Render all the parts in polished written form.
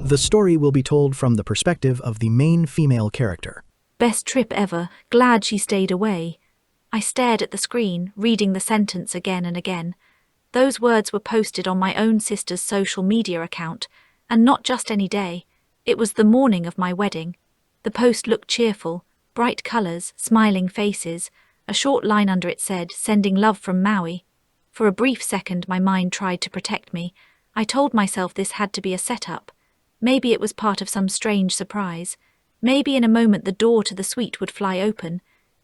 The story will be told from the perspective of the main female character. Best trip ever, glad she stayed away. I stared at the screen, reading the sentence again and again. Those words were posted on my own sister's social media account, and not just any day. It was the morning of my wedding. The post looked cheerful, bright colors, smiling faces. A short line under it said, "Sending love from Maui." For a brief second my mind tried to protect me. I told myself this had to be a setup. Maybe it was part of some strange surprise. Maybe in a moment the door to the suite would fly open.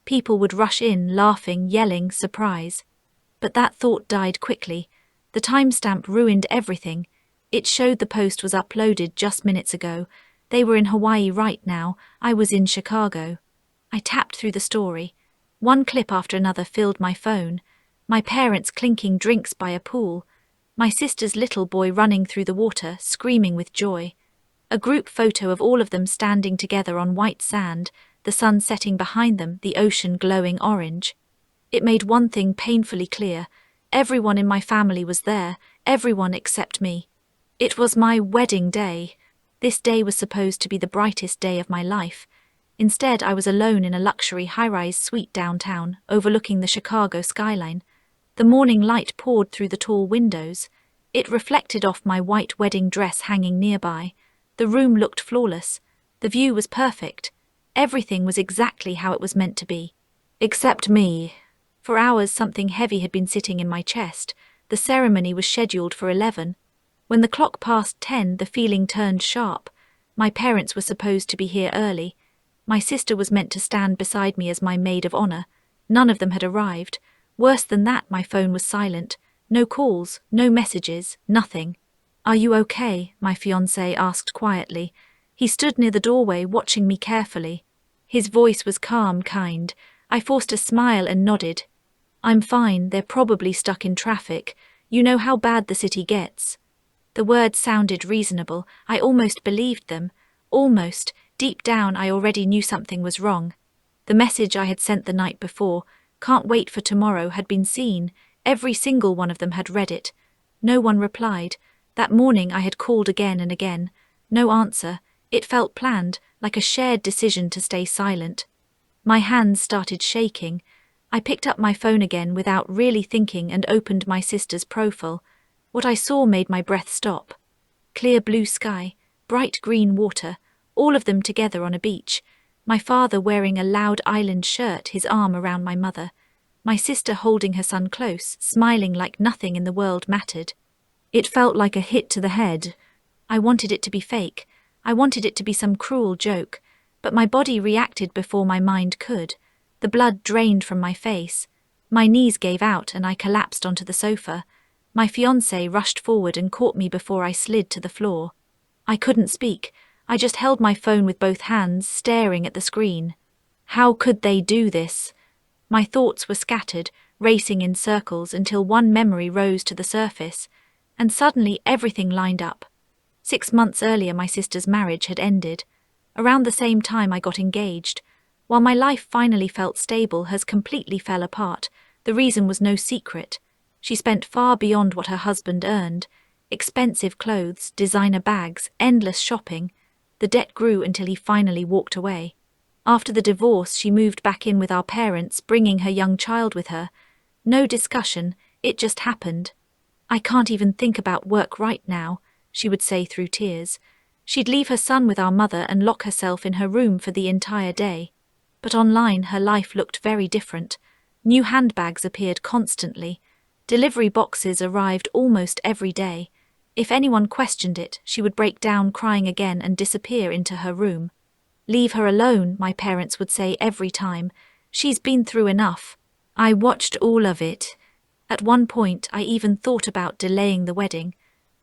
People would rush in, laughing, yelling, surprise. But that thought died quickly. The timestamp ruined everything. It showed the post was uploaded just minutes ago. They were in Hawaii right now. I was in Chicago. I tapped through the story. One clip after another filled my phone. My parents clinking drinks by a pool. My sister's little boy running through the water, screaming with joy. A group photo of all of them standing together on white sand, the sun setting behind them, the ocean glowing orange. It made one thing painfully clear. Everyone in my family was there, everyone except me. It was my wedding day. This day was supposed to be the brightest day of my life. Instead, I was alone in a luxury high-rise suite downtown, overlooking the Chicago skyline. The morning light poured through the tall windows. It reflected off my white wedding dress hanging nearby. The room looked flawless. The view was perfect. Everything was exactly how it was meant to be. Except me. For hours something heavy had been sitting in my chest. The ceremony was scheduled for 11. When the clock passed 10, the feeling turned sharp. My parents were supposed to be here early. My sister was meant to stand beside me as my maid of honor. None of them had arrived. Worse than that, my phone was silent. No calls, no messages, nothing. "Are you okay?" my fiancé asked quietly. He stood near the doorway, watching me carefully. His voice was calm, kind. I forced a smile and nodded. "I'm fine, they're probably stuck in traffic. You know how bad the city gets." The words sounded reasonable. I almost believed them. Almost. Deep down, I already knew something was wrong. The message I had sent the night before, "Can't wait for tomorrow," had been seen. Every single one of them had read it. No one replied. That morning I had called again and again. No answer. It felt planned, like a shared decision to stay silent. My hands started shaking. I picked up my phone again without really thinking and opened my sister's profile. What I saw made my breath stop. Clear blue sky, bright green water, all of them together on a beach. My father wearing a loud island shirt, his arm around my mother. My sister holding her son close, smiling like nothing in the world mattered. It felt like a hit to the head. I wanted it to be fake. I wanted it to be some cruel joke. But my body reacted before my mind could. The blood drained from my face. My knees gave out and I collapsed onto the sofa. My fiancé rushed forward and caught me before I slid to the floor. I couldn't speak. I just held my phone with both hands, staring at the screen. How could they do this? My thoughts were scattered, racing in circles until one memory rose to the surface. And suddenly everything lined up. 6 months earlier my sister's marriage had ended. Around the same time I got engaged. While my life finally felt stable, hers completely fell apart. The reason was no secret. She spent far beyond what her husband earned. Expensive clothes, designer bags, endless shopping. The debt grew until he finally walked away. After the divorce, she moved back in with our parents, bringing her young child with her. No discussion, it just happened. "I can't even think about work right now," she would say through tears. She'd leave her son with our mother and lock herself in her room for the entire day. But online, her life looked very different. New handbags appeared constantly. Delivery boxes arrived almost every day. If anyone questioned it, she would break down crying again and disappear into her room. "Leave her alone," my parents would say every time. "She's been through enough." I watched all of it. At one point, I even thought about delaying the wedding.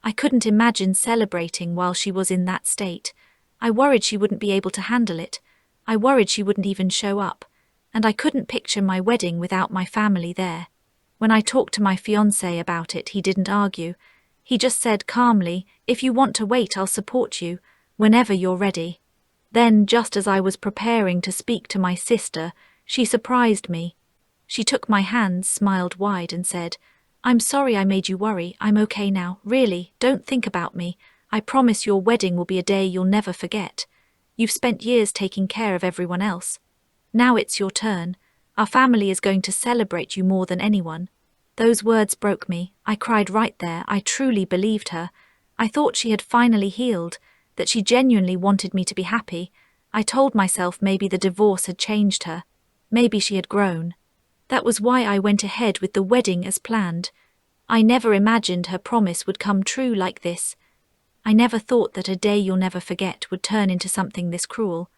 I couldn't imagine celebrating while she was in that state. I worried she wouldn't be able to handle it. I worried she wouldn't even show up. And I couldn't picture my wedding without my family there. When I talked to my fiancé about it, he didn't argue. He just said calmly, "If you want to wait, I'll support you, whenever you're ready." Then, just as I was preparing to speak to my sister, she surprised me. She took my hand, smiled wide, and said, "I'm sorry I made you worry. I'm okay now. Really, don't think about me. I promise your wedding will be a day you'll never forget. You've spent years taking care of everyone else. Now it's your turn. Our family is going to celebrate you more than anyone." Those words broke me. I cried right there. I truly believed her. I thought she had finally healed, that she genuinely wanted me to be happy. I told myself maybe the divorce had changed her. Maybe she had grown. That was why I went ahead with the wedding as planned. I never imagined her promise would come true like this. I never thought that a day you'll never forget would turn into something this cruel.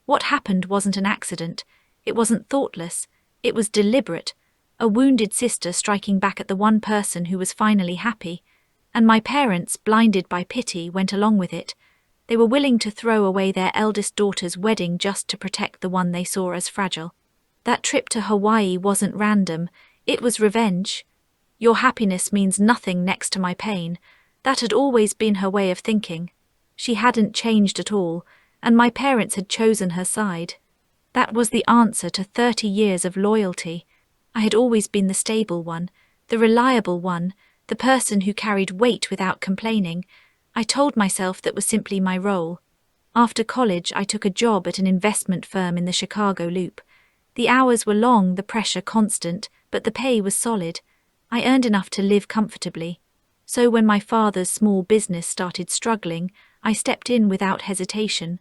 What happened wasn't an accident. It wasn't thoughtless. It was deliberate. A wounded sister striking back at the one person who was finally happy. And my parents, blinded by pity, went along with it. They were willing to throw away their eldest daughter's wedding just to protect the one they saw as fragile. That trip to Hawaii wasn't random. It was revenge. Your happiness means nothing next to my pain. That had always been her way of thinking. She hadn't changed at all, and my parents had chosen her side. That was the answer to 30 years of loyalty. I had always been the stable one, the reliable one, the person who carried weight without complaining. I told myself that was simply my role. After college, I took a job at an investment firm in the Chicago Loop. The hours were long, the pressure constant, but the pay was solid. I earned enough to live comfortably. So when my father's small business started struggling, I stepped in without hesitation.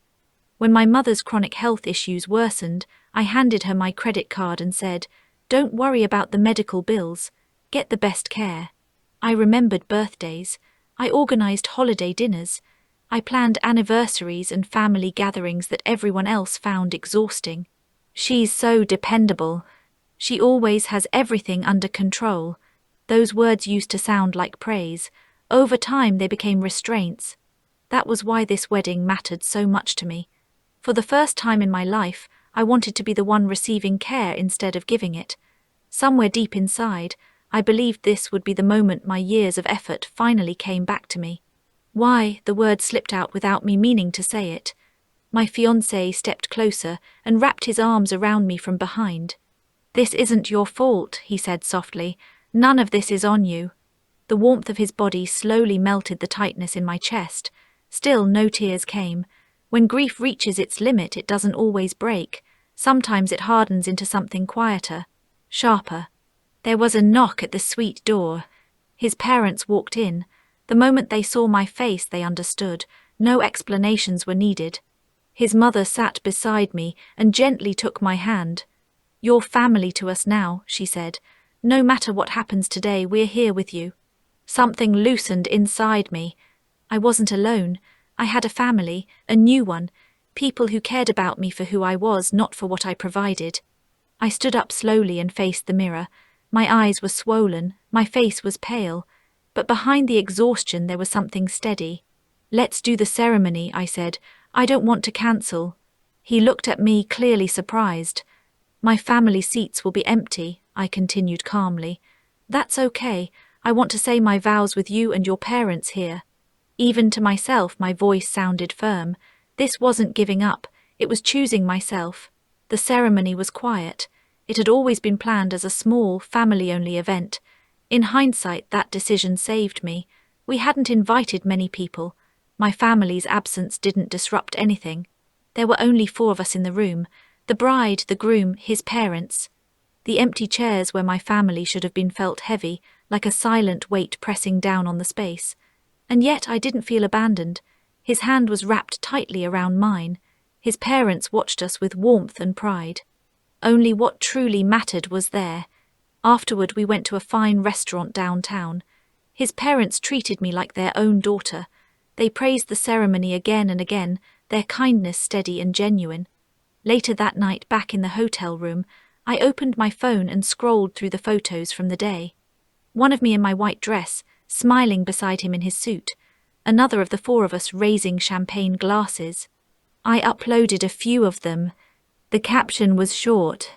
When my mother's chronic health issues worsened, I handed her my credit card and said, "Don't worry about the medical bills. Get the best care." I remembered birthdays. I organized holiday dinners. I planned anniversaries and family gatherings that everyone else found exhausting. "She's so dependable. She always has everything under control." Those words used to sound like praise. Over time, they became restraints. That was why this wedding mattered so much to me. For the first time in my life, I wanted to be the one receiving care instead of giving it. Somewhere deep inside, I believed this would be the moment my years of effort finally came back to me. "Why?" The word slipped out without me meaning to say it. My fiancé stepped closer and wrapped his arms around me from behind. "This isn't your fault," he said softly. "None of this is on you." The warmth of his body slowly melted the tightness in my chest. Still, no tears came. When grief reaches its limit, it doesn't always break. Sometimes it hardens into something quieter, sharper. There was a knock at the suite door. His parents walked in. The moment they saw my face, they understood. No explanations were needed. His mother sat beside me and gently took my hand. "You're family to us now," she said. "No matter what happens today, we're here with you." Something loosened inside me. I wasn't alone. I had a family, a new one, people who cared about me for who I was, not for what I provided. I stood up slowly and faced the mirror. My eyes were swollen, my face was pale, but behind the exhaustion there was something steady. "Let's do the ceremony," I said. "I don't want to cancel." He looked at me, clearly surprised. "My family seats will be empty," I continued calmly. "That's okay. I want to say my vows with you and your parents here." Even to myself, my voice sounded firm. This wasn't giving up, it was choosing myself. The ceremony was quiet. It had always been planned as a small, family-only event. In hindsight, that decision saved me. We hadn't invited many people. My family's absence didn't disrupt anything. There were only 4 of us in the room: the bride, the groom, his parents. The empty chairs where my family should have been felt heavy, like a silent weight pressing down on the space. And yet I didn't feel abandoned. His hand was wrapped tightly around mine. His parents watched us with warmth and pride. Only what truly mattered was there. Afterward, we went to a fine restaurant downtown. His parents treated me like their own daughter. They praised the ceremony again and again, their kindness steady and genuine. Later that night, back in the hotel room, I opened my phone and scrolled through the photos from the day. One of me in my white dress, smiling beside him in his suit. Another of the 4 of us raising champagne glasses. I uploaded a few of them. The caption was short: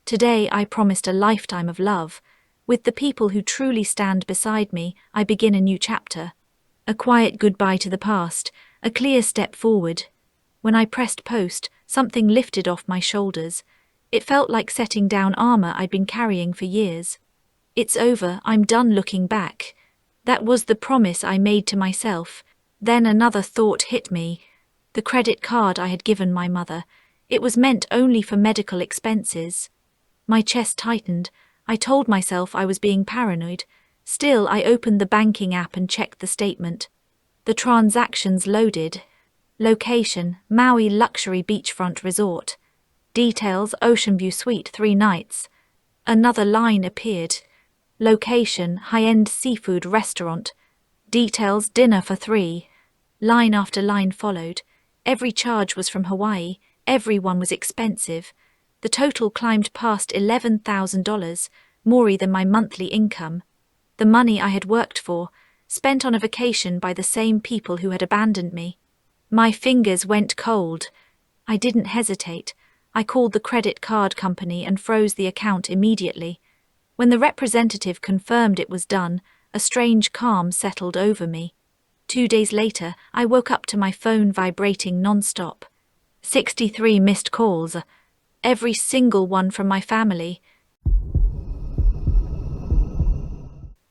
"Today I promised a lifetime of love. With the people who truly stand beside me, I begin a new chapter." A quiet goodbye to the past, a clear step forward. When I pressed post, something lifted off my shoulders. It felt like setting down armor I'd been carrying for years. It's over, I'm done looking back. That was the promise I made to myself. Then another thought hit me. The credit card I had given my mother, it was meant only for medical expenses. My chest tightened. I told myself I was being paranoid. Still, I opened the banking app and checked the statement. The transactions loaded. Location, Maui Luxury Beachfront Resort. Details, Ocean View Suite 3 nights. Another line appeared. Location, high-end seafood restaurant. Details, dinner for 3. Line after line followed. Every charge was from Hawaii. Everyone was expensive. The total climbed past $11,000, more than my monthly income. The money I had worked for, spent on a vacation by the same people who had abandoned me. My fingers went cold. I didn't hesitate. I called the credit card company and froze the account immediately. When the representative confirmed it was done, a strange calm settled over me. 2 days later, I woke up to my phone vibrating non-stop. 63 missed calls. Every single one from my family.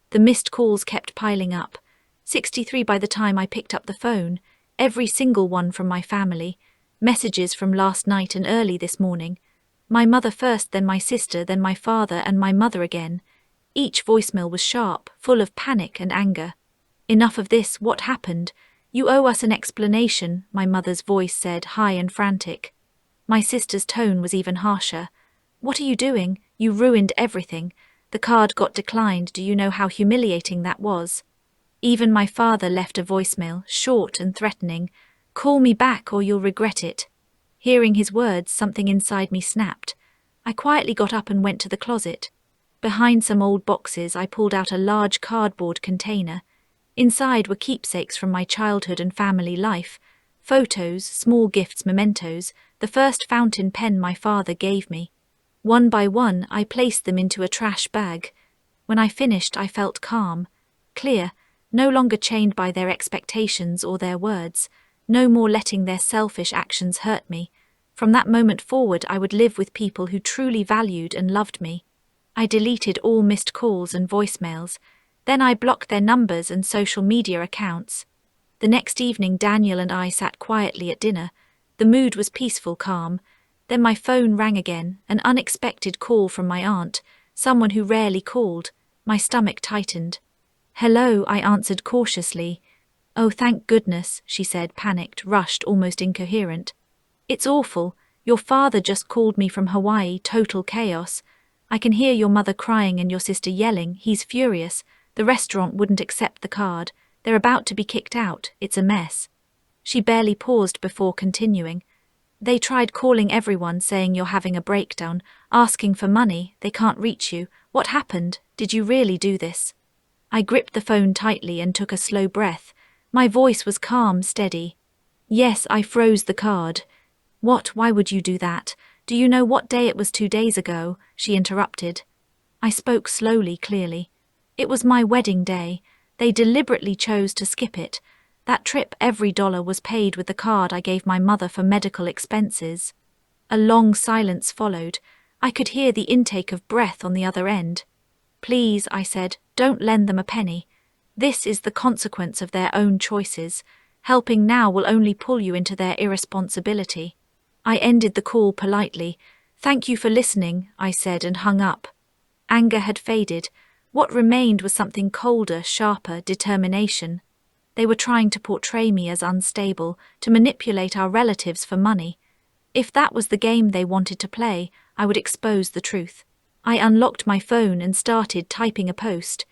The missed calls kept piling up. 63 by the time I picked up the phone. Every single one from my family. Messages from last night and early this morning. My mother first, then my sister, then my father, and my mother again. Each voicemail was sharp, full of panic and anger. Enough of this, what happened? You owe us an explanation, my mother's voice said, high and frantic. My sister's tone was even harsher. What are you doing? You ruined everything. The card got declined. Do you know how humiliating that was? Even my father left a voicemail, short and threatening. Call me back or you'll regret it. Hearing his words, something inside me snapped. I quietly got up and went to the closet. Behind some old boxes, I pulled out a large cardboard container. Inside were keepsakes from my childhood and family life. Photos, small gifts, mementos, the first fountain pen my father gave me. One by one, I placed them into a trash bag. When I finished, I felt calm, clear, no longer chained by their expectations or their words, no more letting their selfish actions hurt me. From that moment forward, I would live with people who truly valued and loved me. I deleted all missed calls and voicemails. Then I blocked their numbers and social media accounts. The next evening, Daniel and I sat quietly at dinner. The mood was peaceful, calm. Then my phone rang again, an unexpected call from my aunt, someone who rarely called. My stomach tightened. Hello, I answered cautiously. Oh, thank goodness, she said, panicked, rushed, almost incoherent. It's awful. Your father just called me from Hawaii, total chaos. I can hear your mother crying and your sister yelling. He's furious. The restaurant wouldn't accept the card. They're about to be kicked out. It's a mess. She barely paused before continuing. They tried calling everyone, saying you're having a breakdown, asking for money. They can't reach you. What happened? Did you really do this? I gripped the phone tightly and took a slow breath. My voice was calm, steady. Yes, I froze the card. What? Why would you do that? Do you know what day it was 2 days ago? She interrupted. I spoke slowly, clearly. It was my wedding day. They deliberately chose to skip it. That trip, every dollar was paid with the card I gave my mother for medical expenses. A long silence followed. I could hear the intake of breath on the other end. Please, I said, don't lend them a penny. This is the consequence of their own choices. Helping now will only pull you into their irresponsibility. I ended the call politely. Thank you for listening, I said, and hung up. Anger had faded. What remained was something colder, sharper, determination. They were trying to portray me as unstable, to manipulate our relatives for money. If that was the game they wanted to play, I would expose the truth. I unlocked my phone and started typing a post.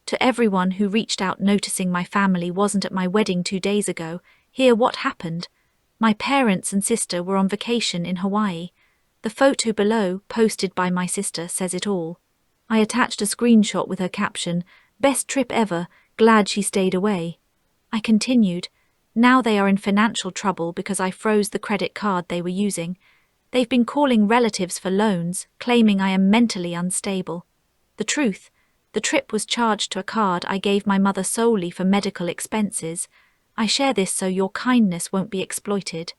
To everyone who reached out noticing my family wasn't at my wedding 2 days ago, hear what happened. My parents and sister were on vacation in Hawaii. The photo below, posted by my sister, says it all. I attached a screenshot with her caption, "Best trip ever, glad she stayed away." I continued, "Now they are in financial trouble because I froze the credit card they were using. They've been calling relatives for loans, claiming I am mentally unstable. The truth, the trip was charged to a card I gave my mother solely for medical expenses. I share this so your kindness won't be exploited."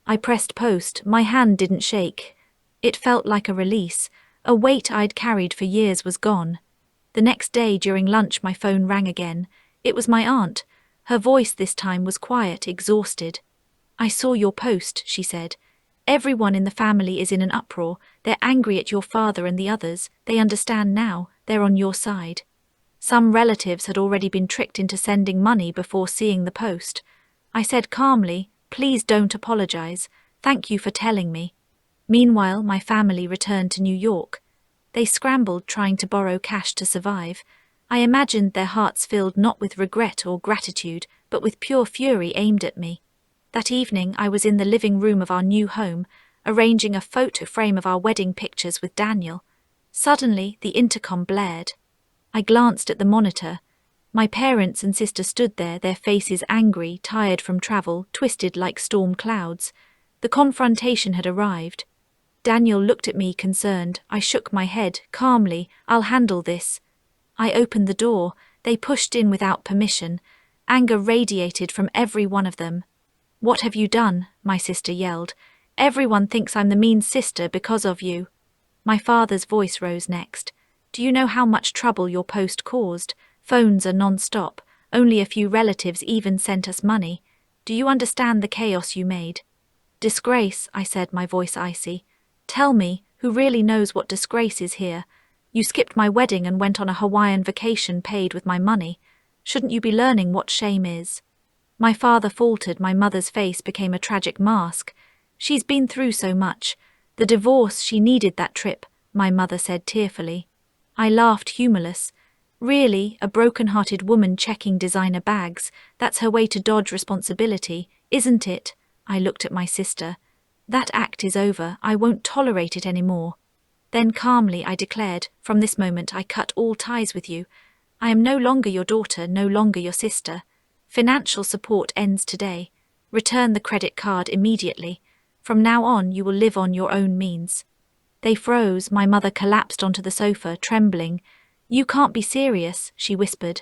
I pressed post. My hand didn't shake. It felt like a release. A weight I'd carried for years was gone. The next day during lunch my phone rang again. It was my aunt. Her voice this time was quiet, exhausted. "I saw your post," she said. "Everyone in the family is in an uproar. They're angry at your father and the others. They understand now. They're on your side." Some relatives had already been tricked into sending money before seeing the post. I said calmly, "Please don't apologize. Thank you for telling me." Meanwhile, my family returned to New York. They scrambled trying to borrow cash to survive. I imagined their hearts filled not with regret or gratitude, but with pure fury aimed at me. That evening, I was in the living room of our new home, arranging a photo frame of our wedding pictures with Daniel. Suddenly, the intercom blared. I glanced at the monitor. My parents and sister stood there, their faces angry, tired from travel, twisted like storm clouds. The confrontation had arrived. Daniel looked at me concerned. I shook my head, calmly. "I'll handle this." I opened the door. They pushed in without permission. Anger radiated from every one of them. "What have you done?" my sister yelled. "Everyone thinks I'm the mean sister because of you." My father's voice rose next. "Do you know how much trouble your post caused? Phones are non-stop. Only a few relatives even sent us money. Do you understand the chaos you made?" "Disgrace," I said, my voice icy. "Tell me, who really knows what disgrace is here? You skipped my wedding and went on a Hawaiian vacation paid with my money. Shouldn't you be learning what shame is?" My father faltered. My mother's face became a tragic mask. "She's been through so much. The divorce, she needed that trip," my mother said tearfully. I laughed, humorless. "Really, a broken-hearted woman checking designer bags, that's her way to dodge responsibility, isn't it?" I looked at my sister. "That act is over. I won't tolerate it anymore." Then calmly I declared, "From this moment I cut all ties with you. I am no longer your daughter, no longer your sister. Financial support ends today. Return the credit card immediately. From now on you will live on your own means." They froze. My mother collapsed onto the sofa, trembling. "You can't be serious," she whispered.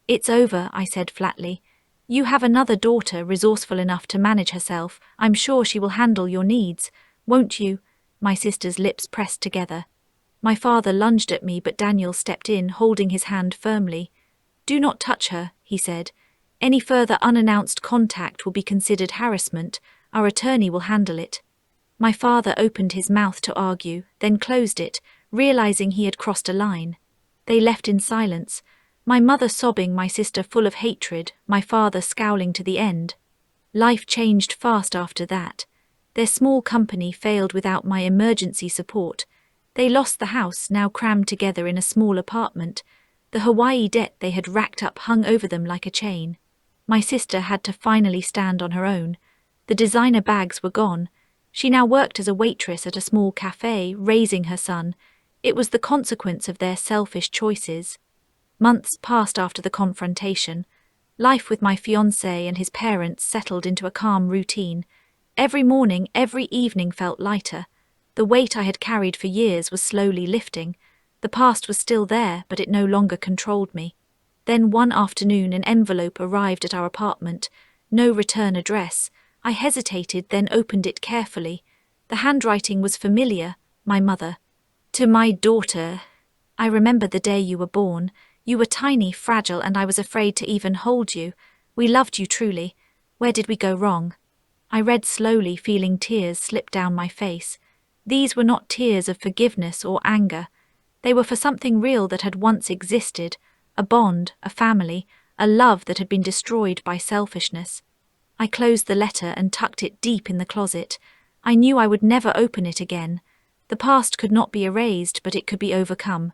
"It's over," I said flatly. "You have another daughter resourceful enough to manage herself. I'm sure she will handle your needs. Won't you?" My sister's lips pressed together. My father lunged at me, but Daniel stepped in, holding his hand firmly. "Do not touch her," he said. "Any further unannounced contact will be considered harassment. Our attorney will handle it." My father opened his mouth to argue, then closed it, realizing he had crossed a line. They left in silence. My mother sobbing, my sister full of hatred, my father scowling to the end. Life changed fast after that. Their small company failed without my emergency support. They lost the house, now crammed together in a small apartment. The Hawaii debt they had racked up hung over them like a chain. My sister had to finally stand on her own. The designer bags were gone. She now worked as a waitress at a small cafe, raising her son. It was the consequence of their selfish choices. Months passed after the confrontation. Life with my fiancé and his parents settled into a calm routine. Every morning, every evening felt lighter. The weight I had carried for years was slowly lifting. The past was still there, but it no longer controlled me. Then one afternoon an envelope arrived at our apartment. No return address. I hesitated, then opened it carefully. The handwriting was familiar. My mother. "To my daughter. I remember the day you were born. You were tiny, fragile, and I was afraid to even hold you. We loved you truly. Where did we go wrong?" I read slowly, feeling tears slip down my face. These were not tears of forgiveness or anger. They were for something real that had once existed, a bond, a family, a love that had been destroyed by selfishness. I closed the letter and tucked it deep in the closet. I knew I would never open it again. The past could not be erased, but it could be overcome.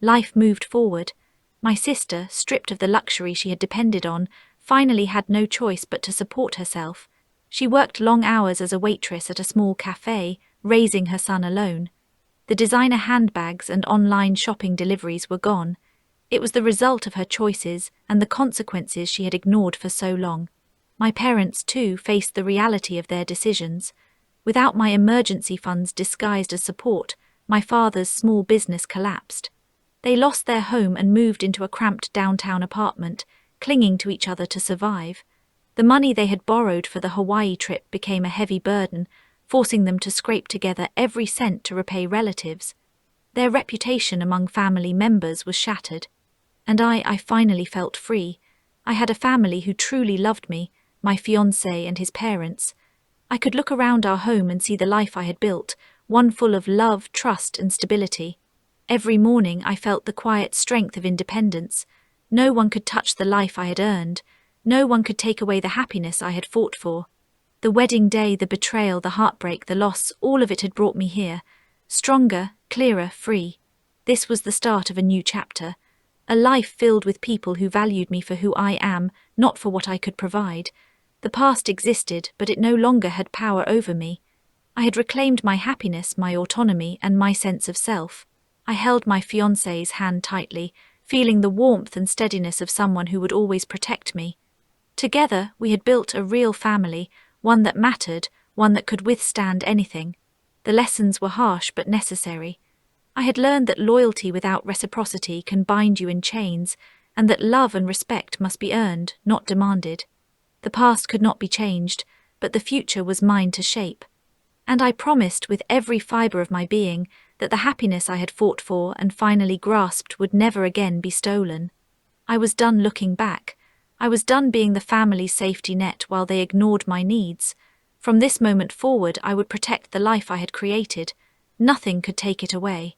Life moved forward. My sister, stripped of the luxury she had depended on, finally had no choice but to support herself. She worked long hours as a waitress at a small cafe, raising her son alone. The designer handbags and online shopping deliveries were gone. It was the result of her choices and the consequences she had ignored for so long. My parents, too, faced the reality of their decisions. Without my emergency funds disguised as support, my father's small business collapsed. They lost their home and moved into a cramped downtown apartment, clinging to each other to survive. The money they had borrowed for the Hawaii trip became a heavy burden, forcing them to scrape together every cent to repay relatives. Their reputation among family members was shattered. And I finally felt free. I had a family who truly loved me, my fiancé and his parents. I could look around our home and see the life I had built, one full of love, trust, and stability. Every morning I felt the quiet strength of independence. No one could touch the life I had earned. No one could take away the happiness I had fought for. The wedding day, the betrayal, the heartbreak, the loss, all of it had brought me here. Stronger, clearer, free. This was the start of a new chapter. A life filled with people who valued me for who I am, not for what I could provide. The past existed, but it no longer had power over me. I had reclaimed my happiness, my autonomy, and my sense of self. I held my fiancé's hand tightly, feeling the warmth and steadiness of someone who would always protect me. Together, we had built a real family, one that mattered, one that could withstand anything. The lessons were harsh but necessary. I had learned that loyalty without reciprocity can bind you in chains, and that love and respect must be earned, not demanded. The past could not be changed, but the future was mine to shape. And I promised with every fibre of my being that the happiness I had fought for and finally grasped would never again be stolen. I was done looking back. I was done being the family's safety net while they ignored my needs. From this moment forward, I would protect the life I had created. Nothing could take it away.